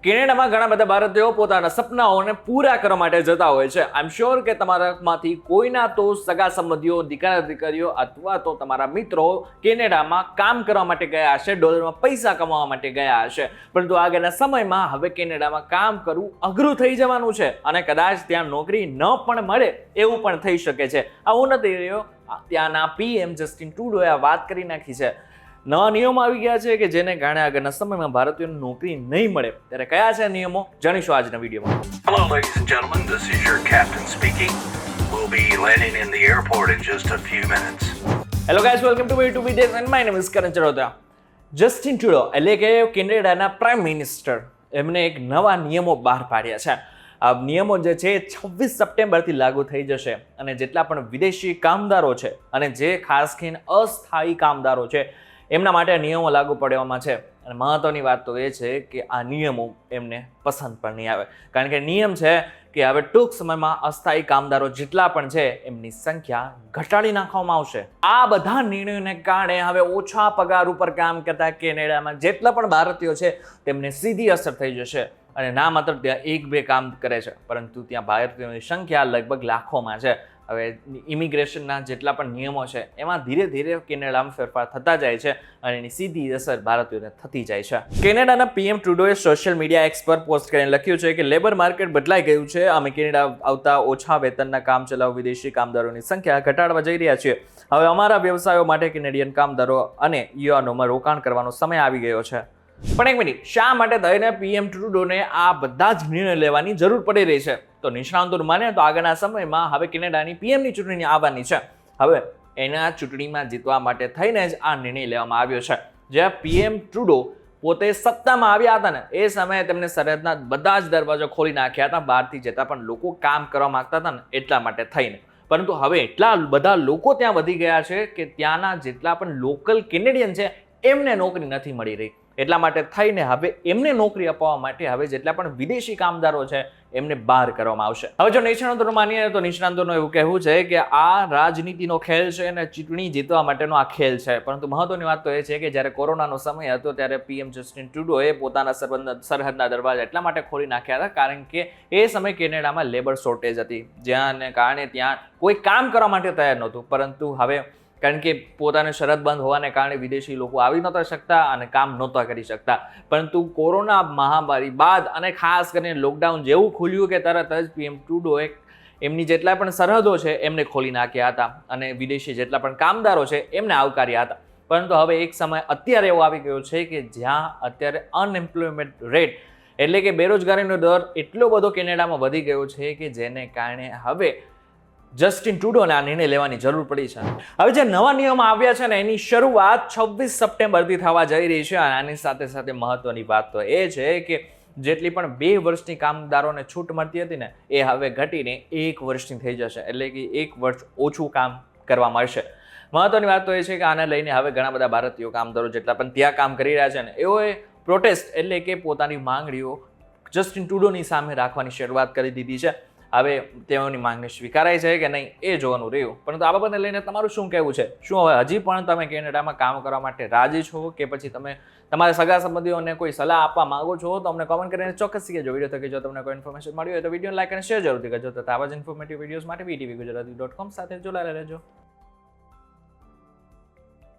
કેનેડામાં ઘણા બધા ભારતીયો પોતાના સપનાઓને પૂરા કરવા માટે જતા હોય છે. આઈ એમ શ્યોર કે તમારામાંથી કોઈના તો સગા સંબંધીઓ, દીકરા દીકરીઓ અથવા તો તમારા મિત્રો કેનેડામાં કામ કરવા માટે ગયા હશે, ડોલરમાં પૈસા કમાવા માટે ગયા હશે. પરંતુ આગળના સમયમાં હવે કેનેડામાં કામ કરવું અઘરું થઈ જવાનું છે અને કદાચ ત્યાં નોકરી ન પણ મળે એવું પણ થઈ શકે છે. આવું નથી રહ્યો. ત્યાંના પીએમ જસ્ટિન ટ્રુડોએ આ વાત કરી નાખી છે. નવા નિયમો આવી ગયા છે કે જેને કારણે આગળના સમયમાં ભારતીયોને નોકરી નહીં મળે. ત્યારે કયા છે નિયમો જાણીશું આજના વિડીયોમાં. Hello, ladies and gentlemen. This is your captain speaking. We'll be landing in the airport in just a few minutes. Hello guys, welcome to my YouTube videos and my name is Karan Charotia. Justin Trudeau એટલે કે કેનેડાના prime minister એમને એક નવા નિયમો બહાર પાડ્યા છે. આ નિયમો જે છે 26 સપ્ટેમ્બરથી લાગુ થઈ જશે અને જેટલા પણ વિદેશી કામદારો છે અને જે ખાસ કરીને અસ્થાયી કામદારો છે એમના માટે નિયમો લાગુ પડવામાં છે. અને મહત્વની વાત તો એ છે કે આ નિયમો એમને પસંદ પણ નહીં આવે, કારણ કે નિયમ છે કે હવે ટૂંક સમયમાં અસ્થાયી કામદારો જેટલા પણ છે એમની સંખ્યા ઘટાડી નાખવામાં આવશે. આ બધા નિર્ણયોને કારણે હવે ઓછા પગાર ઉપર કામ કરતા કેનેડામાં જેટલા પણ ભારતીયો છે તેમને સીધી અસર થઈ જશે. અને ના માત્ર ત્યાં 1-2 કામ કરે છે, પરંતુ ત્યાં ભારતીયોની સંખ્યા લગભગ લાખોમાં છે. હવે ઇમિગ્રેશનના જેટલા પણ નિયમો છે એમાં ધીરે ધીરે કેનેડામાં ફેરફાર થતા જાય છે અને એની સીધી અસર ભારતીયોને થતી જાય છે. કેનેડાના પીએમ ટ્રુડોએ સોશિયલ મીડિયા એક્સ પર પોસ્ટ કરીને લખ્યું છે કે લેબર માર્કેટ બદલાઈ ગયું છે. અમે કેનેડા આવતા ઓછા વેતનના કામચલાઉ વિદેશી કામદારોની સંખ્યા ઘટાડવા જઈ રહ્યા છીએ. હવે અમારા વ્યવસાયો માટે કેનેડિયન કામદારો અને યુવાનોમાં રોકાણ કરવાનો સમય આવી ગયો છે. પણ એક મિનિટ, શા માટે થઈને પીએમ ટ્રુડોને આ બધા જ નિર્ણય લેવાની જરૂર પડી રહી છે? તો નિષ્ણાંતો માને તો આગળના સમયમાં હવે કેનેડાની પીએમની ચૂંટણી આવવાની છે. હવે એના ચૂંટણીમાં જીતવા માટે થઈને જ આ નિર્ણય લેવામાં આવ્યો છે. જ્યાં પીએમ ટ્રુડો પોતે સત્તામાં આવ્યા હતા ને એ સમયે તેમને સરહદના બધા જ દરવાજા ખોલી નાખ્યા હતા બહારથી જેટલા પણ લોકો કામ કરવા માંગતા હતા ને એટલા માટે થઈને. પરંતુ હવે એટલા બધા લોકો ત્યાં વધી ગયા છે કે ત્યાંના જેટલા પણ લોકલ કેનેડિયન છે એમને નોકરી નથી મળી રહી. એટલા માટે થઈને હવે એમને નોકરી અપાવવા માટે હવે જેટલા પણ વિદેશી કામદારો છે એમને બહાર કરવામાં આવશે. હવે જો નિષ્ણાંતોનું માનીએ તો નિષ્ણાંતોનું એવું કહેવું છે કે આ રાજનીતિનો ખેલ છે અને ચૂંટણી જીતવા માટેનો આ ખેલ છે. પરંતુ મહત્વની વાત તો એ છે કે જ્યારે કોરોનાનો સમય હતો ત્યારે પીએમ જસ્ટિન ટ્રુડોએ પોતાના સરહદના દરવાજા એટલા માટે ખોલી નાખ્યા હતા કારણ કે એ સમયે કેનેડામાં લેબર શોર્ટેજ હતી, જેને કારણે ત્યાં કોઈ કામ કરવા માટે તૈયાર નહોતું. પરંતુ હવે કારણ કે પોતાની સરહદ બંધ હોવાને કારણે વિદેશી લોકો આવી નહોતા શકતા અને કામ નહોતા કરી શકતા. પરંતુ કોરોના મહામારી બાદ અને ખાસ કરીને લોકડાઉન જેવું ખુલ્યું કે તરત જ પીએમ ટ્રુડોએ એમની જેટલા પણ સરહદો છે એમને ખોલી નાખ્યા હતા અને વિદેશી જેટલા પણ કામદારો છે એમને આવકાર્યા હતા. પરંતુ હવે એક સમય અત્યારે એવો આવી ગયો છે કે જ્યાં અત્યારે અનએમ્પ્લોયમેન્ટ રેટ એટલે કે બેરોજગારીનો દર એટલો બધો કેનેડામાં વધી ગયો છે કે જેને કારણે હવે જસ્ટિન ટ્રુડોને આ નિર્ણય લેવાની જરૂર પડી છે. હવે જે નવા નિયમો આવ્યા છે ને એની શરૂઆત 26 સપ્ટેમ્બરથી થવા જઈ રહી છે. અને આની સાથે સાથે મહત્વની વાત તો એ છે કે જેટલી પણ 2 વર્ષની કામદારોને છૂટ મળતી હતી ને એ હવે ઘટીને 1 વર્ષની થઈ જશે. એટલે કે 1 વર્ષ ઓછું કામ કરવા મળશે. મહત્વની વાત તો એ છે કે આને લઈને હવે ઘણા બધા ભારતીય કામદારો જેટલા પણ ત્યાં કામ કરી રહ્યા છે ને એઓએ પ્રોટેસ્ટ એટલે કે પોતાની માંગણીઓ જસ્ટિન ટ્રુડોની સામે રાખવાની શરૂઆત કરી દીધી છે. હવે તેઓની માંગણી સ્વીકારાય છે કે નહીં એ જોવાનું રહ્યું. પરંતુ આ બાબતને લઈને તમારું શું કહેવું છે? શું હવે હજી પણ તમે કેનેડામાં કામ કરવા માટે રાજી છો કે પછી તમે તમારા સગા સંબંધીઓને કોઈ સલાહ આપવા માંગો છો? તો અમને કોમેન્ટ કરીને ચોક્કસથી કહેજો. વિડીયો થકી જો તમને કોઈ ઇન્ફોર્મેશન મળી હોય તો વિડીયો લાઈક અને શેર જરૂરથી કરજો. તથા આવા જ ઇન્ફોર્મેટિવ વિડીયોઝ માટે VTV Gujarati.com સાથે જોડાયેલા રહેજો.